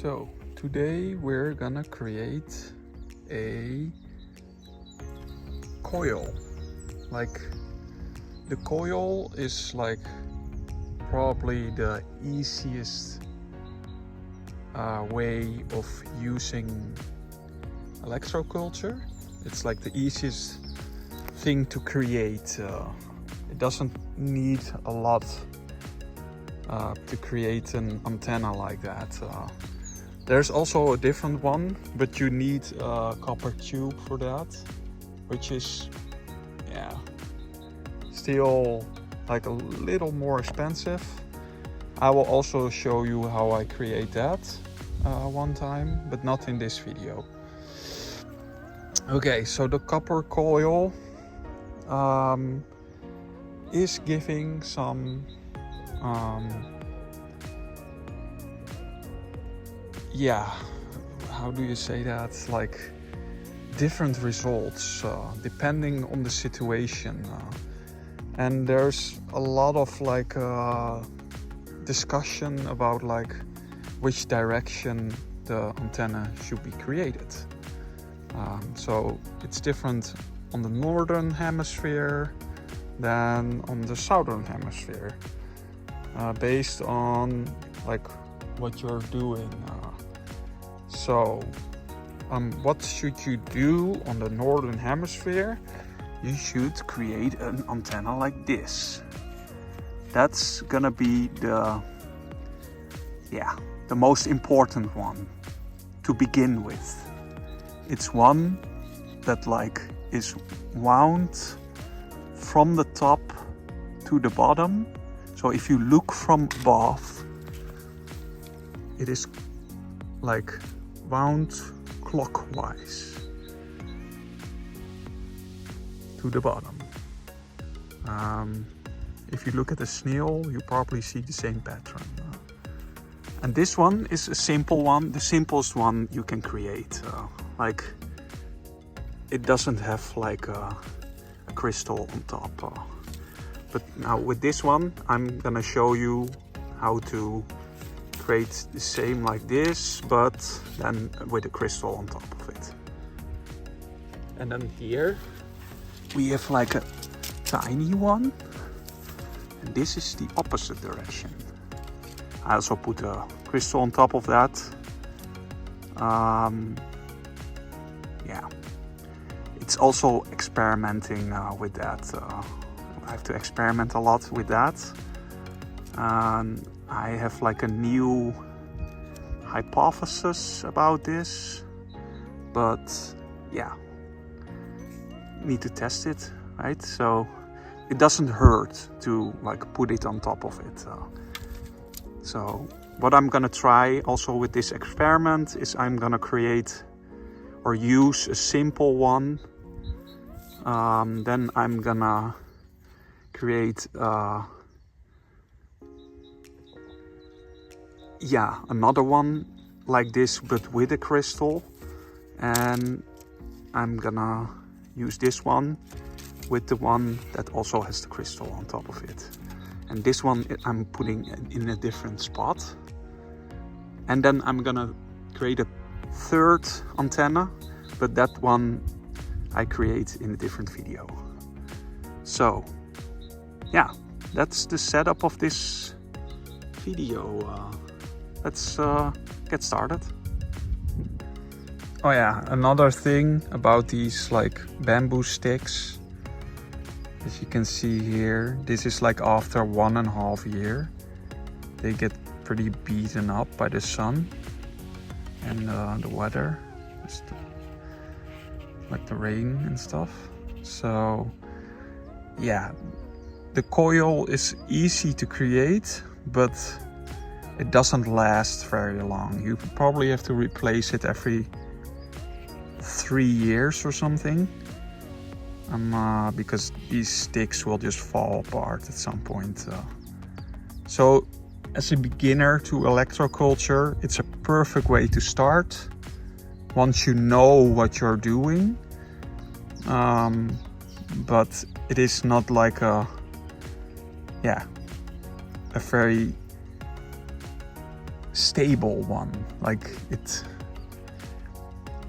So today we're gonna create a coil. Like, the coil is like probably the easiest way of using electroculture. It's like the easiest thing to create. It doesn't need a lot to create an antenna like that. There's also a different one, but you need a copper tube for that, which is, yeah, still like a little more expensive. I will also show you how I create that one time, but not in this video. Okay, so the copper coil is giving some yeah, how do you say that? Like different results depending on the situation, and there's a lot of like discussion about like which direction the antenna should be created. So it's different on the Northern Hemisphere than on the Southern Hemisphere, based on like what you're doing. So what should you do on the Northern Hemisphere? You should create an antenna like this. That's gonna be the most important one to begin with. It's one that like is wound from the top to the bottom. So if you look from above, it is like wound clockwise to the bottom. If you look at the snail, you probably see the same pattern. And this one is a simple one, the simplest one you can create. Like, it doesn't have like a crystal on top. But now with this one, I'm gonna show you how to create the same like this, but then with a crystal on top of it. And then here we have like a tiny one, and this is the opposite direction. I also put a crystal on top of that. Yeah, it's also experimenting with that. I have to experiment a lot with that. I have like a new hypothesis about this, but yeah, need to test it, right? So it doesn't hurt to like put it on top of it. So what I'm gonna try also with this experiment is I'm gonna create or use a simple one. Then I'm gonna create another one like this, but with a crystal, and I'm gonna use this one with the one that also has the crystal on top of it, and this one I'm putting in a different spot. And then I'm gonna create a third antenna, but that one I create in a different video. So yeah, that's the setup of this video. Let's get started. Oh yeah, another thing about these like bamboo sticks, as you can see here, this is like after 1.5 years. They get pretty beaten up by the sun and the weather, just like the rain and stuff. So yeah, the coil is easy to create, but it doesn't last very long. You probably have to replace it every 3 years or something, because these sticks will just fall apart at some point. So as a beginner to electroculture, it's a perfect way to start once you know what you're doing. But it is not like a very stable one. Like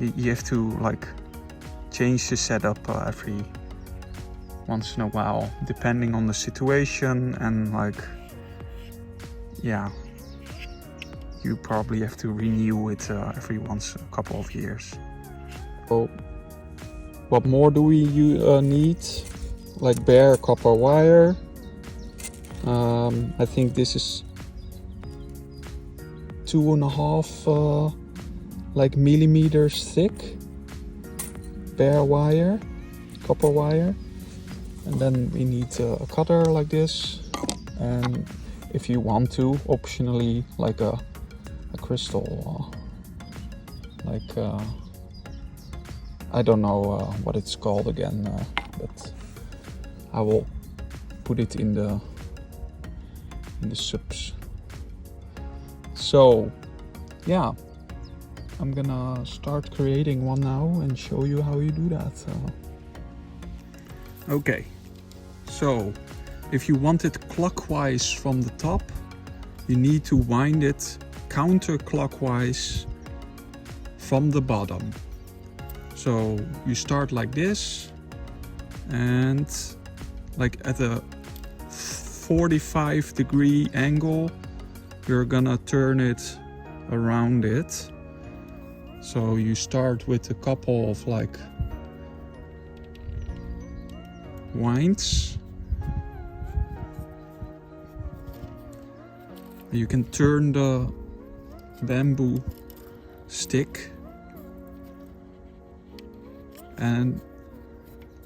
you have to like change the setup every once in a while, depending on the situation, and like, yeah, you probably have to renew it every once a couple of years. So what more do we need? Like bare copper wire. I think this is 2.5 like millimeters thick bare wire, copper wire. And then we need a cutter like this, and if you want to, optionally, like a crystal, like I don't know what it's called again, but I will put it in the subs. So yeah, I'm gonna start creating one now and show you how you do that. Okay, so if you want it clockwise from the top, you need to wind it counterclockwise from the bottom. So you start like this, and like at a 45-degree angle, you're gonna turn it around it. So you start with a couple of like winds. You can turn the bamboo stick, and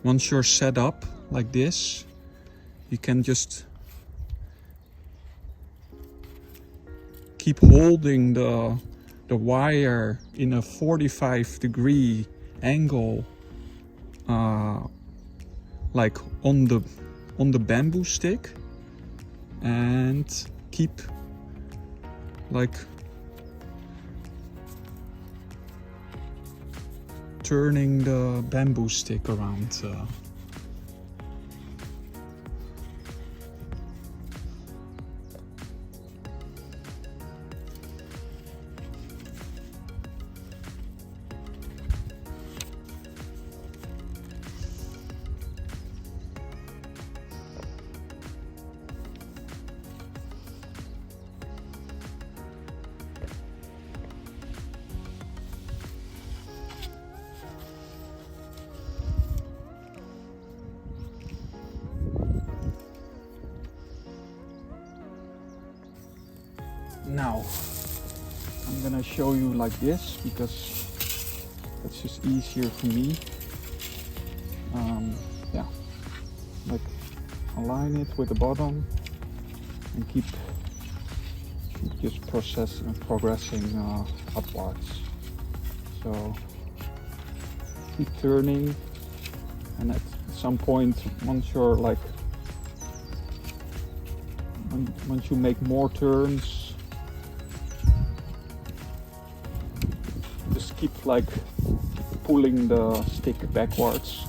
once you're set up like this, you can just keep holding the wire in a 45-degree angle, like on the bamboo stick, and keep like turning the bamboo stick around. Now I'm gonna show you like this because that's just easier for me. Yeah, like align it with the bottom and keep just progressing upwards. So keep turning, and at some point, once you're like, once you make more turns, just keep like pulling the stick backwards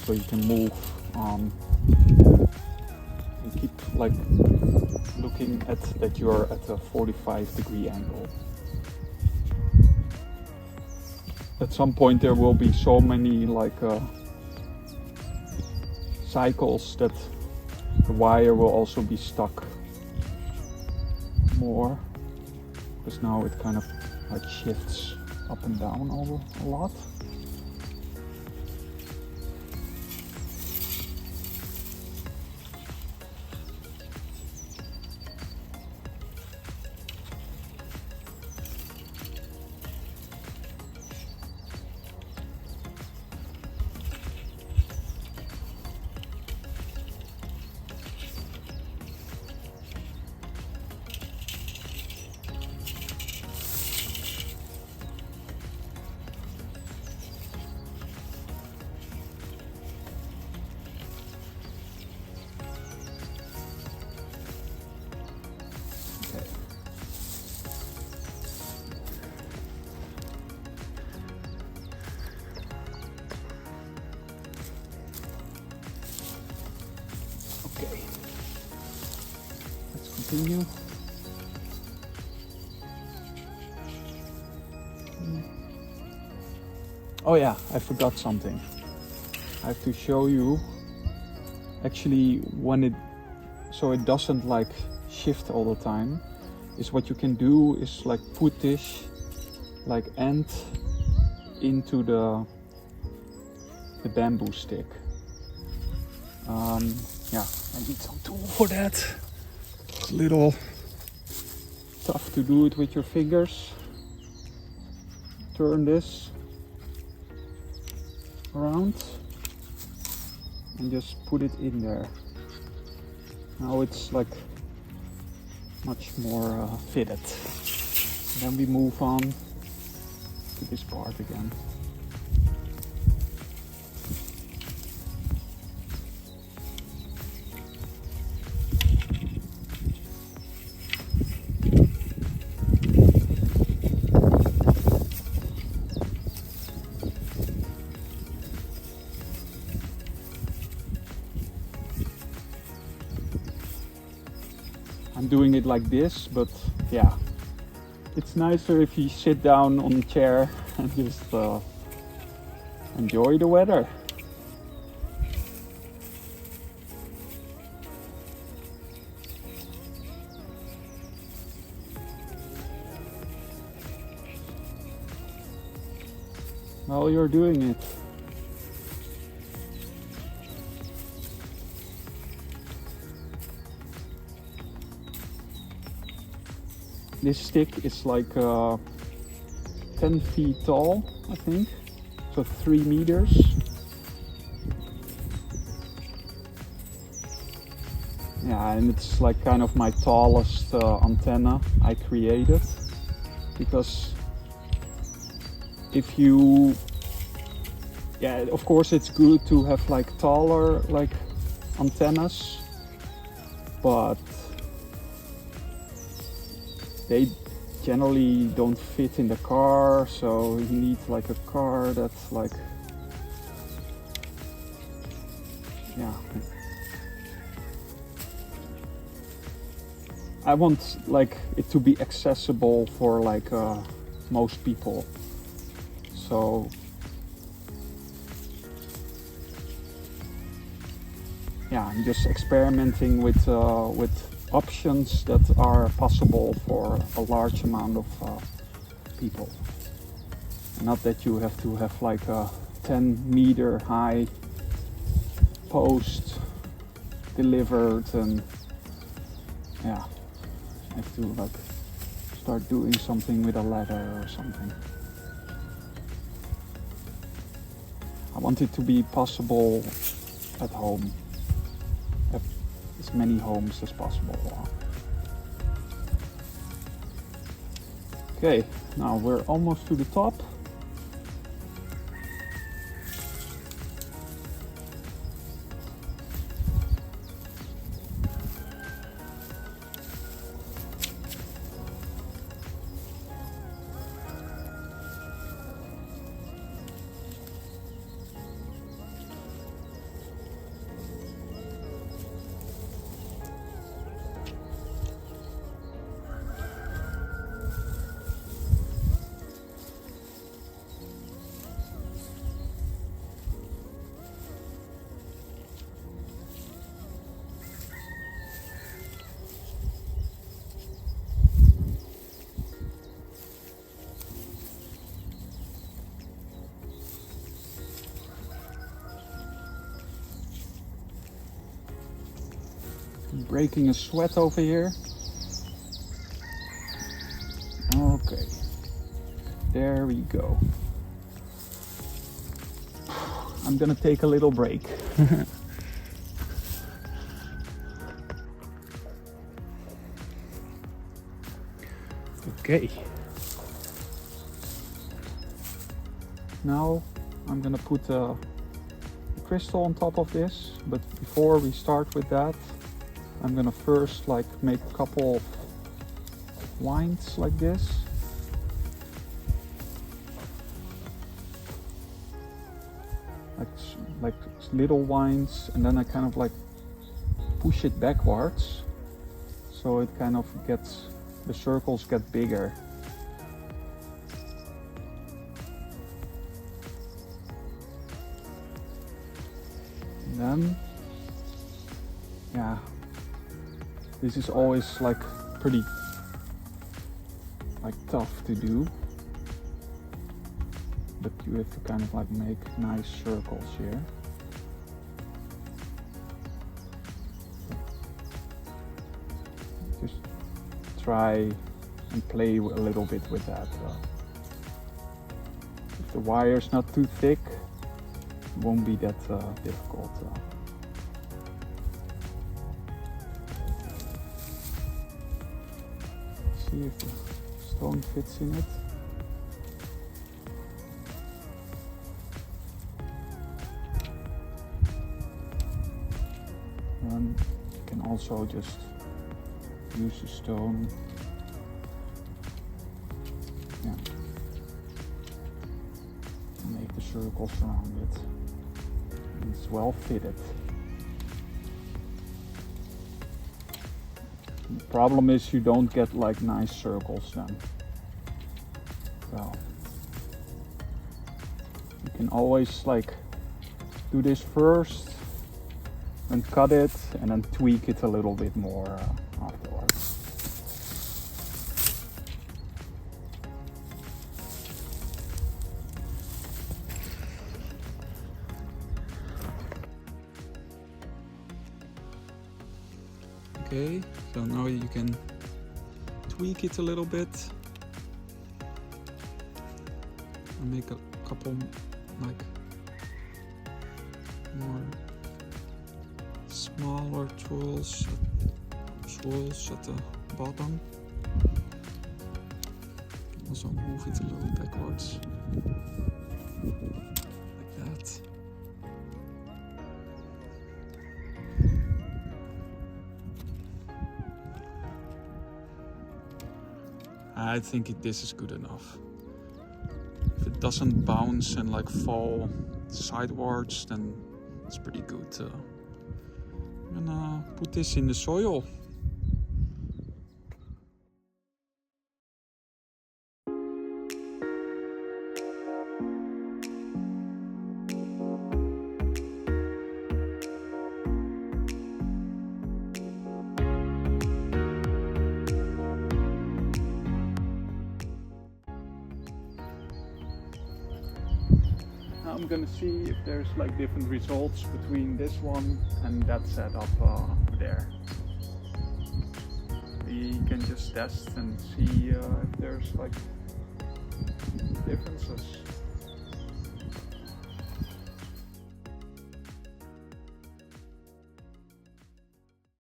so you can move, and keep like looking at that you're at a 45-degree angle. At some point there will be so many like cycles that the wire will also be stuck more, because now it kind of like shifts up and down a lot. Okay, let's continue. Oh yeah, I forgot something. I have to show you actually when it, so it doesn't like shift all the time, is what you can do is like put this like end into the bamboo stick. Yeah, I need some tool for that. It's a little tough to do it with your fingers. Turn this around and just put it in there. Now it's like much more fitted. And then we move on to this part again. I'm doing it like this, but yeah, it's nicer if you sit down on a chair and just enjoy the weather. While you're doing it, this stick is like 10 feet tall, I think, so 3 meters. Yeah, and it's like kind of my tallest antenna I created, because if you, yeah, of course it's good to have like taller like antennas, but they generally don't fit in the car, so you need like a car that's like, yeah. I want like it to be accessible for like most people. So yeah, I'm just experimenting with options that are possible for a large amount of people. Not that you have to have like a 10-meter high post delivered, and yeah, have to like start doing something with a ladder or something. I want it to be possible at home. As many homes as possible. Okay, now we're almost to the top. Breaking a sweat over here. Okay, there we go. I'm gonna take a little break. Okay. Now I'm gonna put a crystal on top of this, but before we start with that, I'm gonna first like make a couple of winds like this. Like little winds, and then I kind of like push it backwards, so it kind of gets, the circles get bigger. then, yeah, this is always like pretty like tough to do, but you have to kind of like make nice circles here. Just try and play a little bit with that. If the wire is not too thick, it won't be that difficult. See if the stone fits in it. And you can also just use the stone. Yeah. Make the circles around it. It's well fitted. The problem is you don't get like nice circles then. So you can always like do this first and cut it and then tweak it a little bit more afterwards. Okay, so now you can tweak it a little bit and make a couple like more smaller swirls at the bottom. Also move it a little backwards like that. I think this is good enough. If it doesn't bounce and like fall sideways, then it's pretty good. I'm gonna put this in the soil. I'm gonna see if there's like different results between this one and that setup over there. We can just test and see if there's like differences.